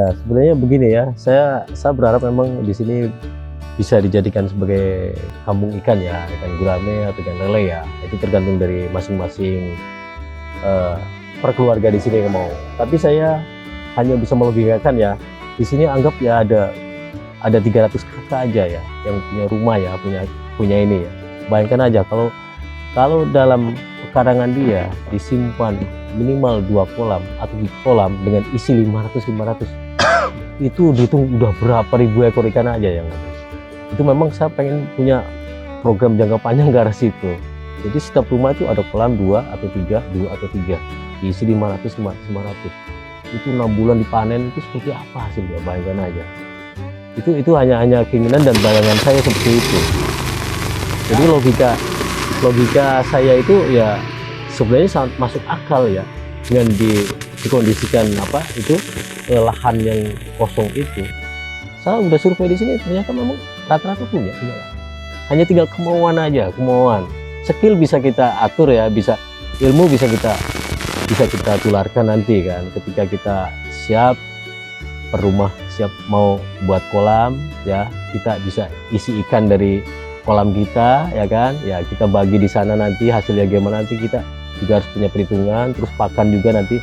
Ya, sebenarnya begini ya, saya berharap memang di sini bisa dijadikan sebagai kampung ikan ya, ikan gurame atau ikan lele ya. Itu tergantung dari masing-masing eh, perkeluarga di sini yang mau. Tapi saya hanya bisa melogikakan ya. Di sini anggap ya ada 300 kakak aja ya yang punya rumah ya, punya ini ya. Bayangkan aja kalau dalam pekarangan dia disimpan minimal 2 kolam atau 3 kolam dengan isi 500 itu dihitung udah berapa ribu ekor ikan aja yang ada. Itu memang saya pengen punya program jangka panjang ke arah situ. Jadi setiap rumah itu ada kolam 2 atau 3 diisi 500 itu 6 bulan dipanen. Itu seperti apa hasilnya, bayangkan aja. Itu hanya keinginan dan bayangan saya seperti itu. Jadi logika saya itu ya sebenarnya sangat masuk akal ya, dengan dikondisikan lahan yang kosong itu. Saya udah survei di sini, ternyata memang rata-rata punya lahan. Hanya tinggal kemauan aja, skill bisa kita atur ya, ilmu bisa kita tularkan nanti kan, ketika kita siap perumah, siap mau buat kolam ya, kita bisa isi ikan dari kolam kita ya kan, ya kita bagi di sana, nanti hasilnya gimana nanti kita juga harus punya perhitungan. Terus pakan juga nanti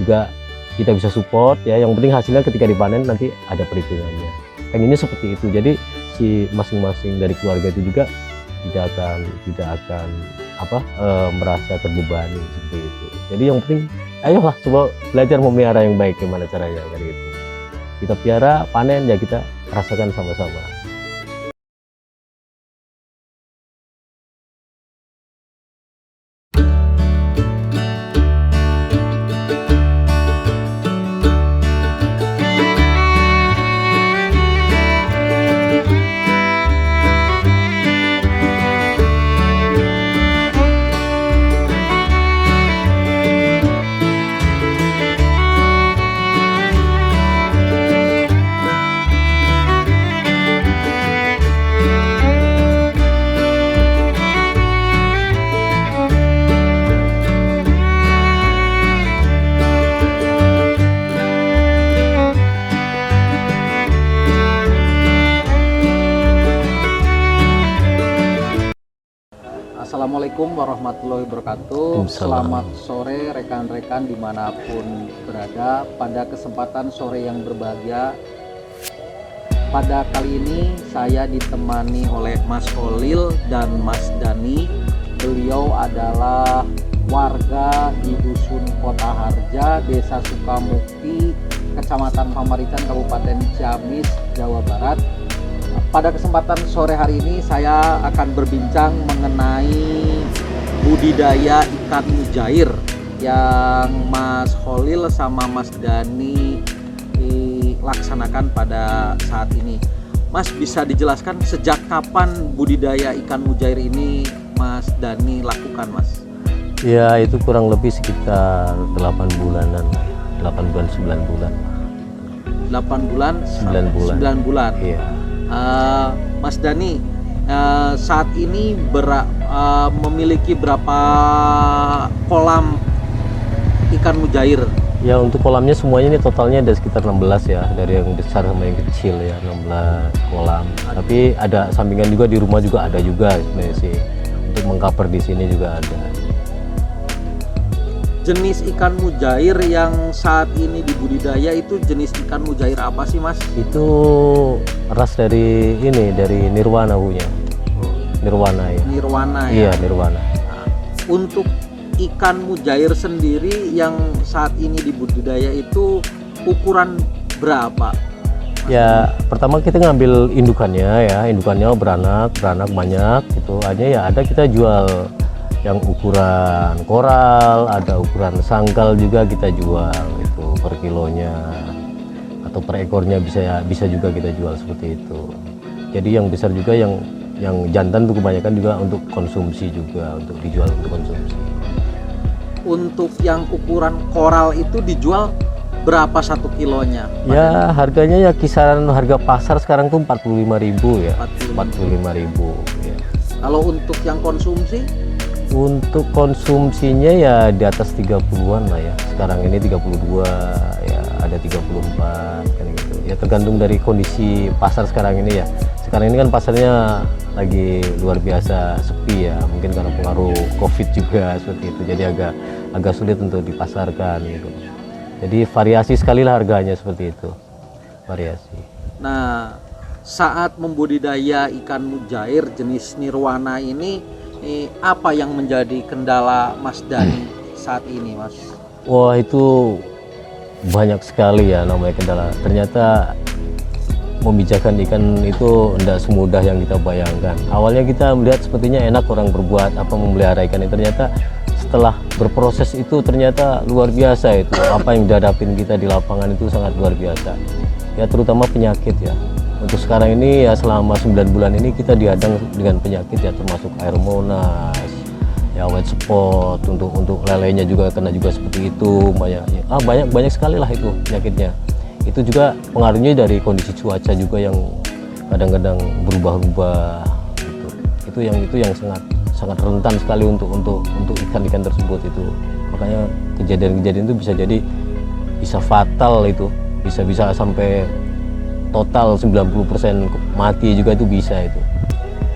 juga kita bisa support ya, yang penting hasilnya ketika dipanen nanti ada perhitungannya. Pengennya seperti itu, jadi si masing-masing dari keluarga itu juga tidak akan merasa terbebani seperti itu. Jadi yang penting ayolah coba belajar memelihara yang baik, gimana caranya kan gitu. Kita piara, panen ya kita rasakan sama-sama. Assalamualaikum warahmatullahi wabarakatuh. Selamat sore rekan-rekan dimanapun berada. Pada kesempatan sore yang berbahagia, pada kali ini saya ditemani oleh Mas Holil dan Mas Dani. Beliau adalah warga di Dusun Kota Harja, Desa Sukamukti, Kecamatan Pamarican, Kabupaten Ciamis, Jawa Barat. Pada kesempatan sore hari ini saya akan berbincang mengenai budidaya ikan mujair yang Mas Holil sama Mas Dani dilaksanakan pada saat ini. Mas, bisa dijelaskan sejak kapan budidaya ikan mujair ini Mas Dani lakukan, Mas? Ya itu kurang lebih sekitar 8 bulanan, 8 bulan 9 bulan. 8 bulan 9 bulan. Iya. Mas Dani saat ini memiliki berapa kolam ikan mujair? Ya untuk kolamnya semuanya ini totalnya ada sekitar 16 ya, dari yang besar sama yang kecil ya, 16 kolam. Tapi ada sampingan juga, di rumah juga ada juga sebenarnya sih, untuk mengcover di sini juga ada. Jenis ikan mujair yang saat ini dibudidaya itu jenis ikan mujair apa sih, Mas? Itu ras dari Nirwana punya. Nirwana ya. Nirwana ya. Iya, Nirwana. Nah, untuk ikan mujair sendiri yang saat ini dibudidaya itu ukuran berapa? Ya, pertama kita ngambil indukannya ya, indukannya beranak banyak gitu. Hanya ya ada kita jual yang ukuran koral, ada ukuran sangkal juga kita jual itu per kilonya atau per ekornya, bisa juga kita jual seperti itu. Jadi yang besar juga yang jantan tuh kebanyakan juga untuk konsumsi juga, untuk dijual untuk konsumsi. Untuk yang ukuran koral itu dijual berapa 1 kilonya? Ya harganya ya kisaran harga pasar sekarang tuh 45.000 ya. 45.000 ya. Kalau untuk yang konsumsi? Untuk konsumsinya ya di atas 30-an lah ya. Sekarang ini 32 ya. ada 34 kan gitu. Ya tergantung dari kondisi pasar sekarang ini ya. Sekarang ini kan pasarnya lagi luar biasa sepi ya, mungkin karena pengaruh COVID juga seperti itu. Jadi agak sulit untuk dipasarkan gitu. Jadi variasi sekali lah harganya seperti itu. Variasi. Nah, saat membudidaya ikan mujair jenis nirwana ini, apa yang menjadi kendala Mas Dani saat ini, Mas? Wah, itu banyak sekali ya namanya kendala. Ternyata membijakkan ikan itu tidak semudah yang kita bayangkan. Awalnya kita melihat sepertinya enak orang berbuat memelihara ikan ini. Ternyata setelah berproses itu ternyata luar biasa itu. Apa yang dihadapin kita di lapangan itu sangat luar biasa. Ya terutama penyakit ya. Untuk sekarang ini ya selama 9 bulan ini kita dihadang dengan penyakit ya, termasuk air monas, ya white spot, untuk lelenya juga kena juga seperti itu. Banyak sekali lah itu penyakitnya. Itu juga pengaruhnya dari kondisi cuaca juga yang kadang-kadang berubah-ubah gitu. Itu yang sangat rentan sekali untuk ikan-ikan tersebut itu. Makanya kejadian-kejadian itu bisa fatal itu, bisa sampai total 90% mati juga itu bisa itu.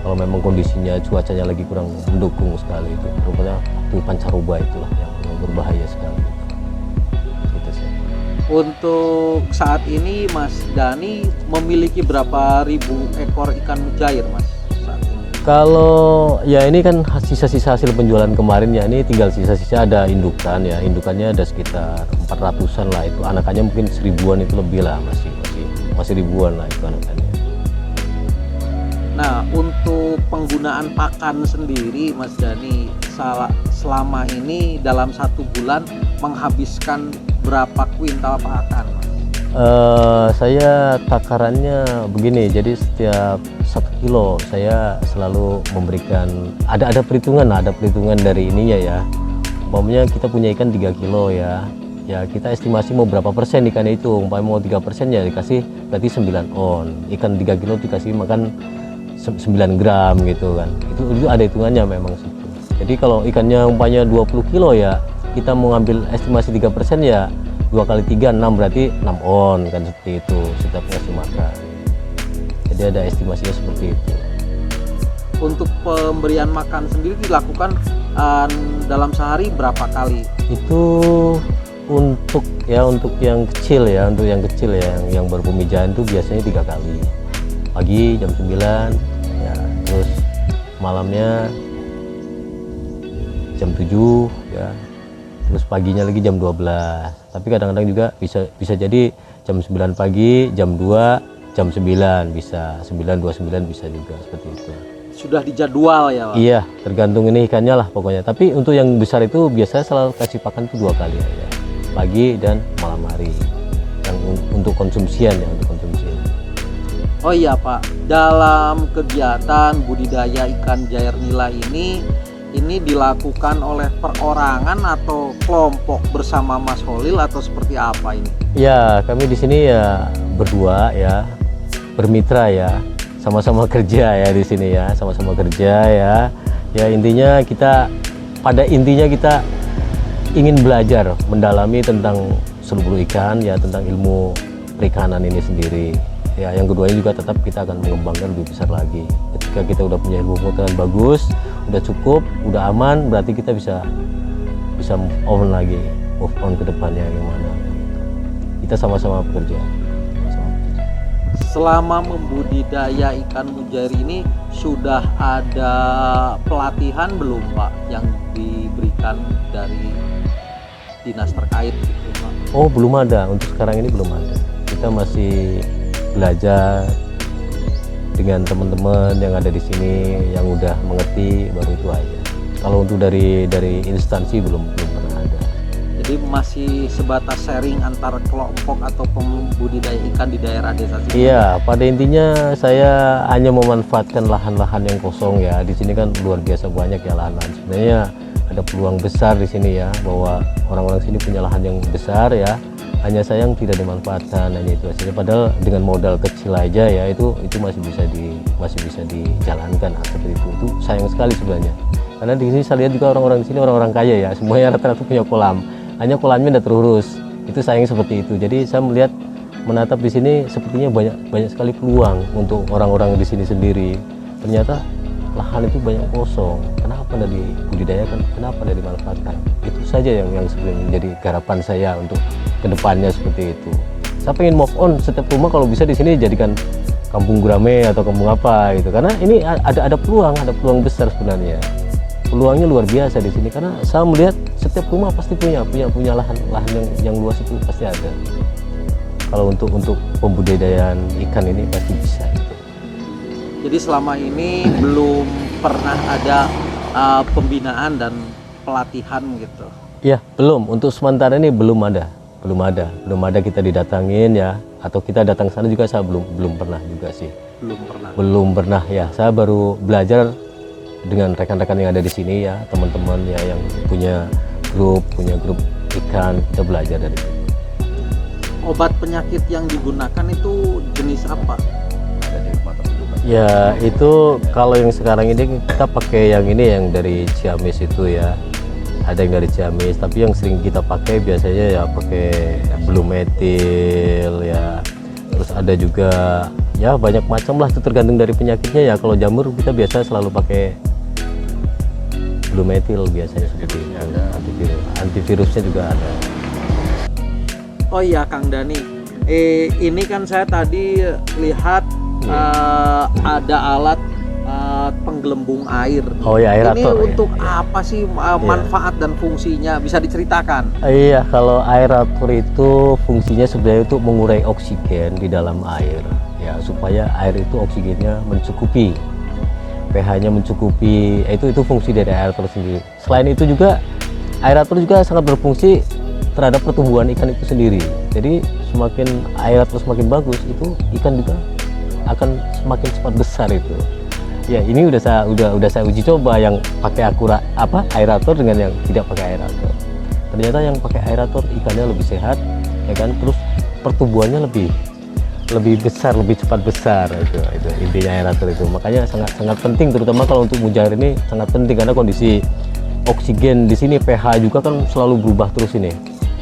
Kalau memang kondisinya cuacanya lagi kurang mendukung sekali itu. Rupanya itu pancaroba itulah yang berbahaya sekali. Untuk saat ini Mas Dani memiliki berapa ribu ekor ikan mujair, Mas, saat ini? Kalau ya ini kan sisa-sisa hasil penjualan kemarin ya, ini tinggal sisa-sisa ada indukan ya. Indukannya ada sekitar 400-an lah itu. Anakannya mungkin 1000-an itu lebih lah, masih ribuan lah itu anakannya. Nah, untuk penggunaan pakan sendiri Mas Dani selama ini dalam 1 bulan menghabiskan berapa kuintal pakan? Saya takarannya begini, jadi setiap 1 kilo saya selalu memberikan, ada perhitungan dari ininya ya. Umpamanya kita punya ikan 3 kilo ya, kita estimasi mau berapa persen ikan itu. Umpamanya mau 3% ya dikasih berarti 9 on. Ikan 3 kilo dikasih makan 9 gram gitu kan. Itu ada hitungannya memang situ. Jadi kalau ikannya umpamanya 20 kilo ya, kita mau ngambil estimasi 3% ya 2 kali 3 6, berarti 6 on kan, seperti itu setiap ngasih makan. Jadi ada estimasinya seperti itu. Untuk pemberian makan sendiri dilakukan dalam sehari berapa kali? Itu untuk yang kecil ya, yang baru pemijahan itu biasanya 3 kali. Pagi jam 9 ya, terus malamnya jam 7 ya, terus paginya lagi jam 12. Tapi kadang-kadang juga bisa jadi jam 9 pagi, jam 2, jam 9 bisa, 9:29 bisa juga seperti itu. Sudah dijadwal ya, Pak? Iya, tergantung ini ikannya lah pokoknya. Tapi untuk yang besar itu biasanya selalu kasih pakan itu 2 kali aja, pagi dan malam hari. Yang untuk konsumsian ya, untuk konsumsian. Oh iya Pak, dalam kegiatan budidaya ikan jair nila ini dilakukan oleh perorangan atau kelompok bersama Mas Holil atau seperti apa ini? Ya, kami di sini ya berdua ya, bermitra ya, sama-sama kerja ya di sini ya, sama-sama kerja ya. Ya intinya kita ingin belajar mendalami tentang seluruh ikan ya, tentang ilmu perikanan ini sendiri. Ya, yang keduanya juga tetap kita akan mengembangkan lebih besar lagi. Ketika kita udah punya ilmu pengetahuan bagus, udah cukup, udah aman, berarti kita bisa move on ke depannya gimana. Kita sama-sama bekerja. Selama membudidaya ikan mujair ini sudah ada pelatihan belum Pak yang diberikan dari dinas terkait gitu Pak? Oh, belum ada, untuk sekarang ini belum ada. Kita masih belajar dengan teman-teman yang ada di sini yang udah mengerti, baru itu aja. Kalau untuk dari instansi belum pernah ada. Jadi masih sebatas sharing antar kelompok atau pembudidaya ikan di daerah desa sini? Iya, pada intinya saya hanya memanfaatkan lahan-lahan yang kosong ya. Di sini kan luar biasa banyak ya lahan-lahan. Sebenarnya ada peluang besar di sini ya, bahwa orang-orang sini punya lahan yang besar ya. Hanya sayang tidak dimanfaatkan, hanya itu saja. Padahal dengan modal kecil aja ya, itu masih bisa dijalankan seperti itu. Itu sayang sekali sebenarnya. Karena di sini saya lihat juga orang-orang di sini orang-orang kaya ya, semuanya rata-rata punya kolam. Hanya kolamnya tidak terurus. Itu sayangnya seperti itu. Jadi saya melihat menatap di sini sepertinya banyak sekali peluang untuk orang-orang di sini sendiri. Ternyata lahan itu banyak kosong. Kenapa tidak dibudidayakan? Kenapa tidak dimanfaatkan? Itu saja yang sebenarnya menjadi garapan saya untuk kedepannya seperti itu. Saya pengen move on setiap rumah kalau bisa di sini jadikan kampung gurame atau kampung apa gitu. Karena ini ada peluang besar sebenarnya. Peluangnya luar biasa di sini karena saya melihat setiap rumah pasti punya lahan yang luas itu pasti ada. Kalau untuk pembudidayaan ikan ini pasti bisa. Jadi selama ini belum pernah ada pembinaan dan pelatihan gitu. Ya, belum. Untuk sementara ini belum ada kita didatangin ya, atau kita datang sana juga saya belum pernah juga sih. Belum pernah ya. Saya baru belajar dengan rekan-rekan yang ada di sini ya, teman-teman ya yang punya grup ikan, kita belajar dari situ. Obat penyakit yang digunakan itu jenis apa? Ya itu kalau yang sekarang ini kita pakai yang ini yang dari Ciamis itu ya. Ada yang dari Ciamis, tapi yang sering kita pakai biasanya ya pakai Blue Methyl ya. Terus ada juga ya banyak macam lah, itu tergantung dari penyakitnya ya. Kalau jamur kita biasa selalu pakai Blue Methyl biasanya seperti itu. Antivirusnya juga ada. Oh iya Kang Dani, ini kan saya tadi lihat ada alat penggelembung air. Oh ya, aerator. Ini untuk apa sih manfaat dan fungsinya? Bisa diceritakan? Iya, kalau aerator itu fungsinya sebenarnya untuk mengurai oksigen di dalam air ya, supaya air itu oksigennya mencukupi, pH-nya mencukupi. Itu fungsi dari aerator sendiri. Selain itu juga aerator juga sangat berfungsi terhadap pertumbuhan ikan itu sendiri. Jadi semakin aerator semakin bagus, itu ikan juga akan semakin cepat besar itu. Ya ini udah saya uji coba yang pakai aerator dengan yang tidak pakai aerator. Ternyata yang pakai aerator ikannya lebih sehat, ya kan? Terus pertumbuhannya lebih besar, lebih cepat besar itu intinya aerator itu. Makanya sangat penting, terutama kalau untuk mujair ini sangat penting karena kondisi oksigen di sini, pH juga kan selalu berubah terus ini.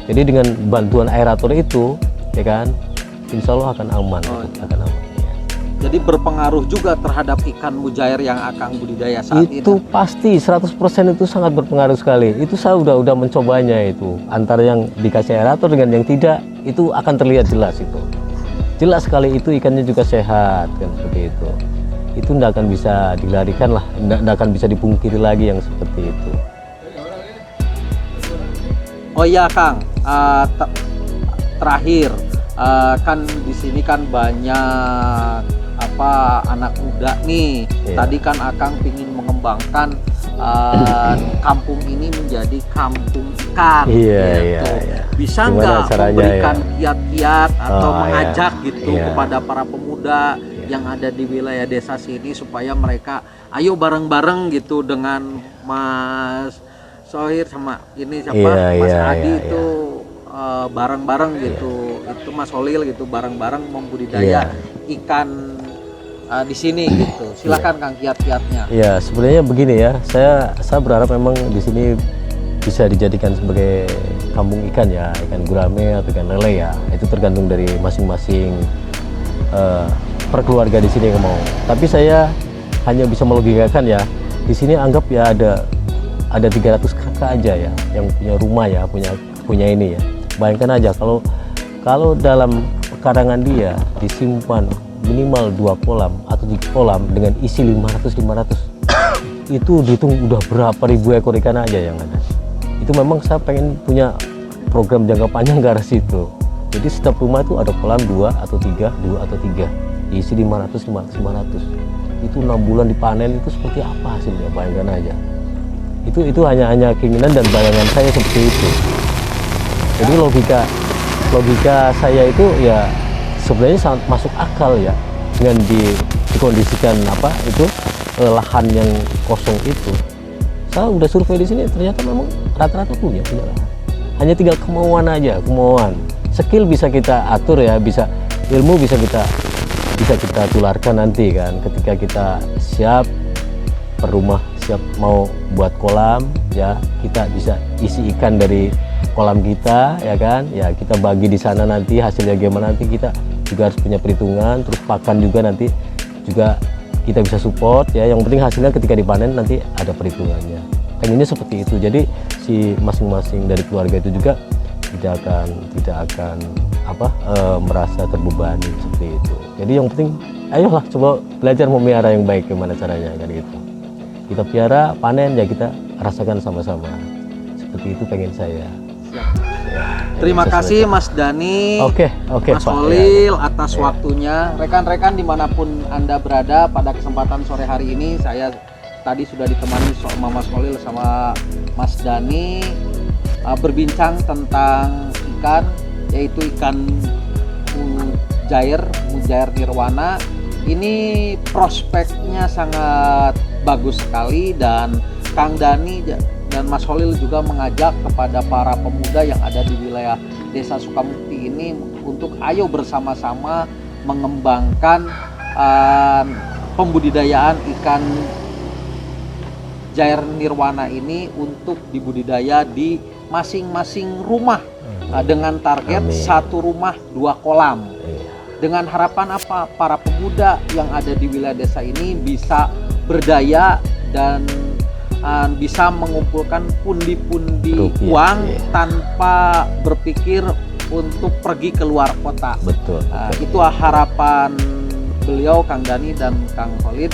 Jadi dengan bantuan aerator itu, ya kan, insya Allah akan aman, akan aman. Jadi berpengaruh juga terhadap ikan mujair yang akan budidaya saat ini. Itu pasti 100% itu sangat berpengaruh sekali. Itu saya udah mencobanya itu. Antara yang dikasih aerator dengan yang tidak, itu akan terlihat jelas itu. Jelas sekali itu ikannya juga sehat kan seperti itu. Itu tidak akan bisa dilarikan lah, tidak akan bisa dipungkiri lagi yang seperti itu. Oh iya Kang, terakhir kan di sini kan banyak anak muda nih. Tadi kan Akang pingin mengembangkan kampung ini menjadi kampung ikan. Bisa nggak memberikan kiat-kiat atau mengajak gitu kepada para pemuda yang ada di wilayah desa sini supaya mereka ayo bareng-bareng gitu dengan Mas Sohir sama ini Mas Adi itu bareng-bareng gitu. Itu Mas Holil gitu bareng-bareng membudidaya ikan di sini gitu. Silakan Kang kiat-kiatnya. Ya sebenarnya begini ya, saya berharap memang di sini bisa dijadikan sebagai kampung ikan ya, ikan gurame atau ikan lele ya. Itu tergantung dari masing-masing per keluarga di sini yang mau. Tapi saya hanya bisa melogikakan ya, di sini anggap ya ada 300 kakak aja ya yang punya rumah ya, punya ini ya. Bayangkan aja kalau dalam pekarangan dia disimpan minimal 2 kolam atau 3 kolam dengan isi 500 itu dihitung udah berapa ribu ekor ikan aja yang ada. Itu memang saya pengen punya program jangka panjang ke arah situ. Jadi setiap rumah itu ada kolam 2 atau 3 diisi 500 itu 6 bulan dipanen. Itu seperti apa hasilnya, bayangkan aja. Itu hanya keinginan dan bayangan saya seperti itu. Jadi logika saya itu ya sebenarnya sangat masuk akal ya, dengan dikondisikan lahan yang kosong itu. Saya udah survei di sini, ternyata memang rata-rata punya lahan. Hanya tinggal kemauan aja, skill bisa kita atur ya, ilmu bisa kita tularkan nanti kan, ketika kita siap per rumah, siap mau buat kolam ya, kita bisa isi ikan dari kolam kita, ya kan, ya kita bagi di sana, nanti hasilnya gimana nanti kita juga harus punya perhitungan. Terus pakan juga nanti juga kita bisa support, ya. Yang penting hasilnya ketika dipanen nanti ada perhitungannya. Pengennya seperti itu. Jadi si masing-masing dari keluarga itu juga tidak akan merasa terbebani seperti itu. Jadi yang penting ayolah coba belajar memelihara yang baik, gimana caranya kan gitu. Kita piara, panen, ya kita rasakan sama-sama. Seperti itu pengen saya. Ya, Terima kasih Mas Dani, Oke, Mas Pak. Holil atas waktunya. Rekan-rekan dimanapun Anda berada, pada kesempatan sore hari ini saya tadi sudah ditemani sama Mas Holil sama Mas Dani berbincang tentang ikan, yaitu ikan mujair nirwana. Ini prospeknya sangat bagus sekali, dan Kang Dani dan Mas Holil juga mengajak kepada para pemuda yang ada di wilayah Desa Sukamukti ini untuk ayo bersama-sama mengembangkan pembudidayaan ikan jair nirwana ini untuk dibudidaya di masing-masing rumah dengan target satu rumah 2 kolam. Dengan harapan apa? Para pemuda yang ada di wilayah desa ini bisa berdaya dan bisa mengumpulkan pundi-pundi uang tanpa berpikir untuk pergi ke luar kota. Betul. Itu harapan beliau, Kang Dani dan Kang Holil.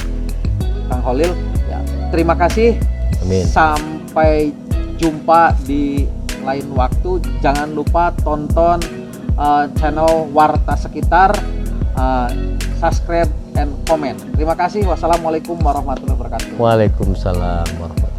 Ya, terima kasih. Amin. Sampai jumpa di lain waktu. Jangan lupa tonton channel Warta Sekitar, subscribe and comment. Terima kasih. Wassalamualaikum warahmatullahi wabarakatuh. Waalaikumsalam warahmatullahi wabarakatuh.